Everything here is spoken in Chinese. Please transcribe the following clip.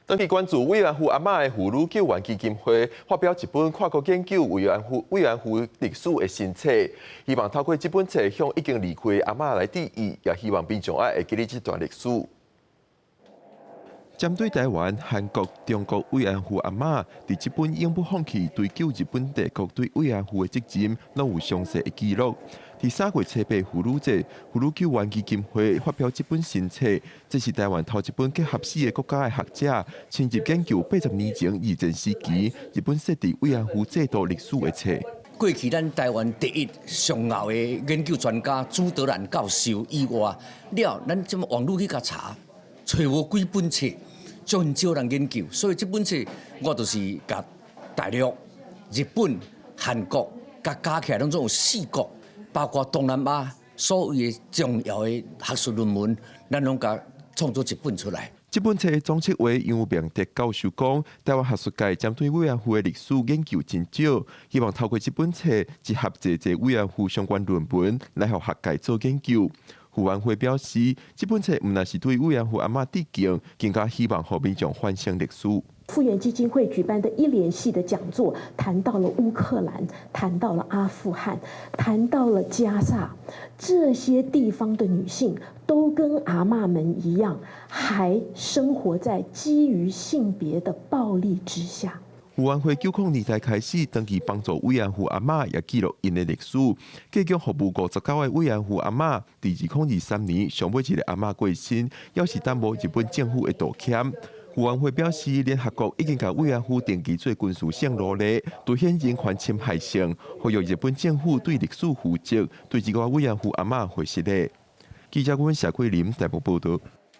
当地关注慰安妇阿嬷的妇女救援基金会发表一本跨国研究慰安妇历史的新册，希望透过这本册向已经离开的阿嬷来致意，也希望民众会记得这段历史。针对台湾、韩国、中国慰安妇阿嬷，伫这本永不放弃追究日本帝国对慰安妇的责任，拢有详细的记录。伫3月7日妇女节，妇女救援基金会发表这本新册，这是台湾头一本结合4个国家的学者深入研究80年前二战时期日本设置慰安妇制度历史的册。过去咱台湾第一上后的研究专家朱德兰教授以外，咱这么网络去甲查，找无几本册。就很少人研究，所以这本册我就是甲大陆、日本、韩国甲加起来，拢总有4国，包括东南亚所有的重要的学术论文，咱拢甲创作一本出来。这本册总册为杨明德教授讲，台湾学术界针对慰安妇的历史研究真少，希望透过这本册集合侪慰安妇相关论文，来互学界做研究。妇安会表示，这本册唔但是对慰安妇阿嬷致敬，更加希望和民众反省历史。复原基金会举办的一连系的讲座，谈到了乌克兰，谈到了阿富汗，谈到了加沙，这些地方的女性都跟阿嬷们一样，还生活在基于性别的暴力之下。妇安会90年代开始登记帮助慰安妇阿嬷，也记录因的历史。计共服务59个慰安妇阿嬷，伫2023年上尾一个阿嬷过身，要是担无日本政府的道歉。妇安会表示，联合国已经甲慰安妇定义做军事性奴隶，凸显人权侵害性，呼吁日本政府对历史负责，对这个慰安妇阿嬷负责任。记者阮谢桂林台北报道。